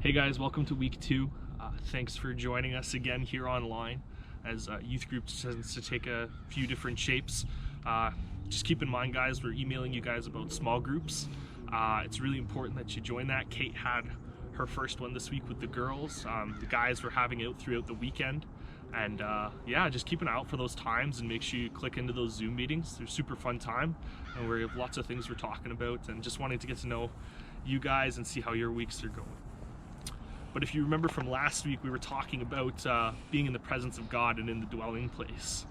Hey guys, welcome to week 2. Thanks for joining us again here online as youth group tends to take a few different shapes. Just keep in mind guys, we're emailing you guys about small groups. It's really important that you join that. Kate had her first one this week with the girls. The guys were having it throughout the weekend. And yeah, just keep an eye out for those times and make sure you click into those Zoom meetings. They're super fun time and we have lots of things we're talking about and just wanting to get to know you guys and see how your weeks are going. But if you remember from last week, we were talking about being in the presence of God and in the dwelling place.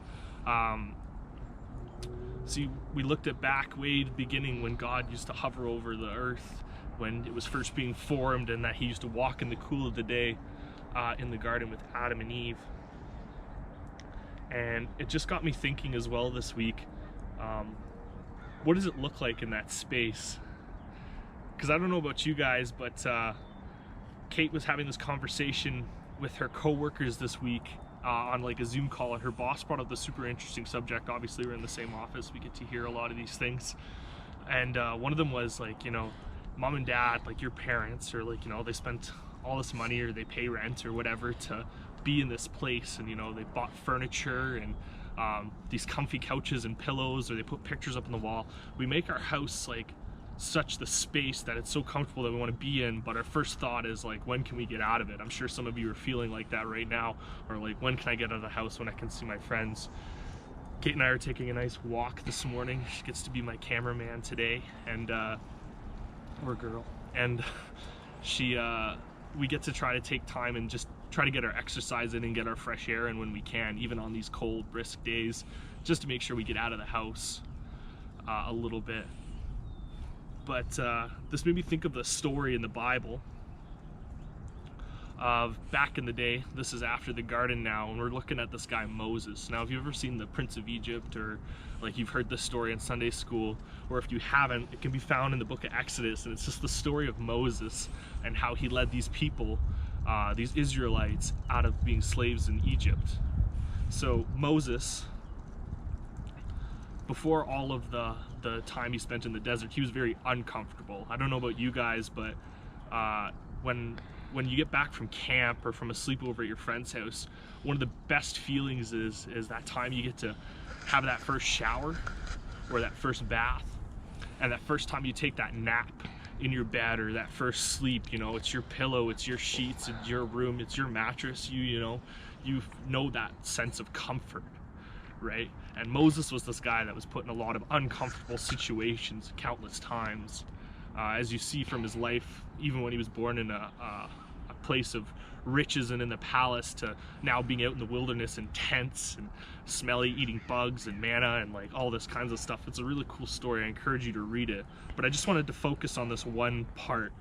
See, we looked at back way the beginning when God used to hover over the earth, when it was first being formed, and that he used to walk in the cool of the day in the garden with Adam and Eve. And it just got me thinking as well this week, what does it look like in that space? Because I don't know about you guys, but Kate was having this conversation with her co-workers this week on like a Zoom call, and her boss brought up the super interesting subject. Obviously we're in the same office, we get to hear a lot of these things, and one of them was like, you know, mom and dad, like your parents, or like, you know, they spent all this money or they pay rent or whatever to be in this place, and you know, they bought furniture and these comfy couches and pillows, or they put pictures up on the wall. We make our house like such the space that it's so comfortable that we want to be in, but our first thought is like, when can we get out of it? I'm sure some of you are feeling like that right now, or like, when can I get out of the house, when I can see my friends? Kate and I are taking a nice walk this morning. She gets to be my cameraman today, and or girl, and we get to try to take time and just try to get our exercise in and get our fresh air in when we can, even on these cold, brisk days, just to make sure we get out of the house a little bit. But this made me think of the story in the Bible of back in the day. This is after the garden now, and we're looking at this guy Moses. Now, have you ever seen the Prince of Egypt, or like you've heard this story in Sunday school, or if you haven't, it can be found in the book of Exodus, and it's just the story of Moses and how he led these people, these Israelites, out of being slaves in Egypt. So Moses, before all of the time he spent in the desert, he was very uncomfortable. I don't know about you guys, but when you get back from camp or from a sleepover at your friend's house, one of the best feelings is that time you get to have that first shower or that first bath, and that first time you take that nap in your bed, or that first sleep. You know, it's your pillow, it's your sheets, it's your room, it's your mattress. You know that sense of comfort, right? And Moses was this guy that was put in a lot of uncomfortable situations countless times, as you see from his life, even when he was born in a place of riches and in the palace, to now being out in the wilderness in tents and smelly, eating bugs and manna and like all this kinds of stuff. It's a really cool story. I encourage you to read it. But I just wanted to focus on this one part.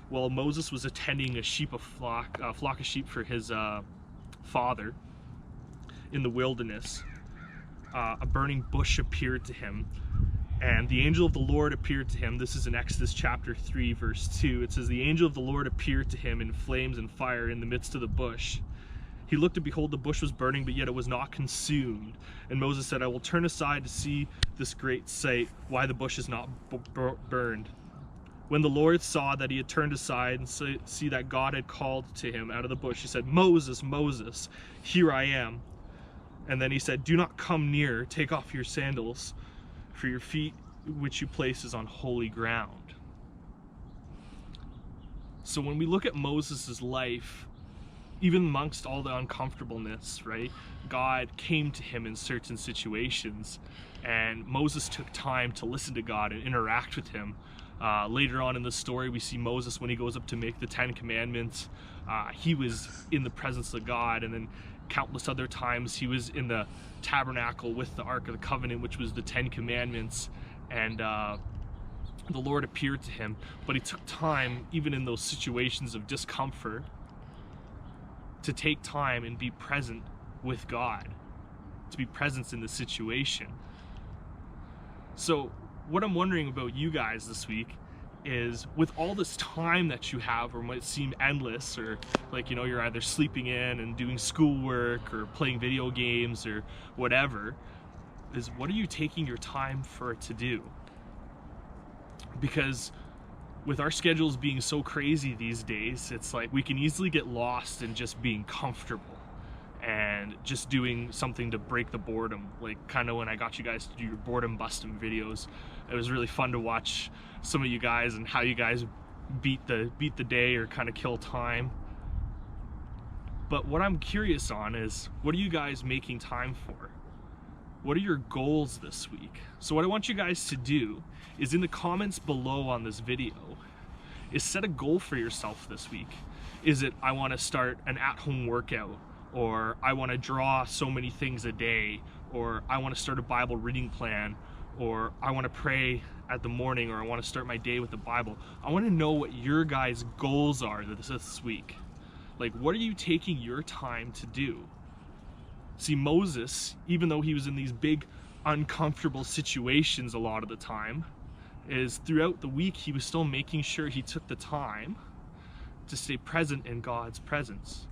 While Moses was attending a flock of sheep for his father in the wilderness, a burning bush appeared to him, and the angel of the Lord appeared to him. This is in Exodus chapter 3 verse 2. It says, the angel of the Lord appeared to him in flames and fire in the midst of the bush. He looked, and behold, the bush was burning, but yet it was not consumed. And Moses said, I will turn aside to see this great sight, why the bush is not burned. When the Lord saw that he had turned aside and see that God had called to him out of the bush, he said, Moses, Moses, here I am. And then he said, do not come near, take off your sandals, for your feet which you place is on holy ground. So when we look at Moses' life, even amongst all the uncomfortableness, right, God came to him in certain situations, and Moses took time to listen to God and interact with him. Later on in the story, we see Moses, when he goes up to make the 10 Commandments, he was in the presence of God, and then countless other times he was in the tabernacle with the Ark of the Covenant, which was the 10 Commandments, and the Lord appeared to him. But he took time, even in those situations of discomfort, to take time and be present with God, to be present in the situation. So what I'm wondering about you guys this week is, with all this time that you have, or might seem endless, or like, you know, you're either sleeping in and doing schoolwork or playing video games or whatever, is what are you taking your time for it to do? Because with our schedules being so crazy these days, it's like we can easily get lost in just being comfortable and just doing something to break the boredom. Like kind of when I got you guys to do your boredom busting videos, it was really fun to watch some of you guys and how you guys beat the day or kind of kill time. But what I'm curious on is, what are you guys making time for? What are your goals this week? So what I want you guys to do is, in the comments below on this video, is set a goal for yourself this week. Is it, I want to start an at-home workout, or I want to draw so many things a day, or I want to start a Bible reading plan, or I want to pray at the morning, or I want to start my day with the Bible. I want to know what your guys' goals are this week. Like, what are you taking your time to do? See, Moses, even though he was in these big, uncomfortable situations a lot of the time, is throughout the week he was still making sure he took the time to stay present in God's presence.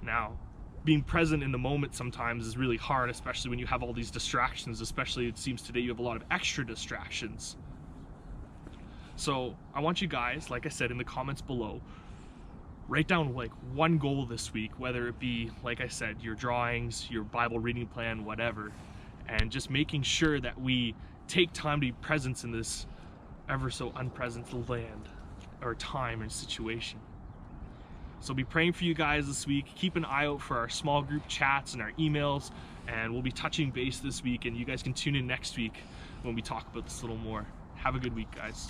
Now, being present in the moment sometimes is really hard, especially when you have all these distractions, especially it seems today you have a lot of extra distractions. So I want you guys, like I said, in the comments below, write down like one goal this week, whether it be, like I said, your drawings, your Bible reading plan, whatever, and just making sure that we take time to be present in this ever so unpresent land or time and situation. So be praying for you guys this week. Keep an eye out for our small group chats and our emails, and we'll be touching base this week, and you guys can tune in next week when we talk about this a little more. Have a good week, guys.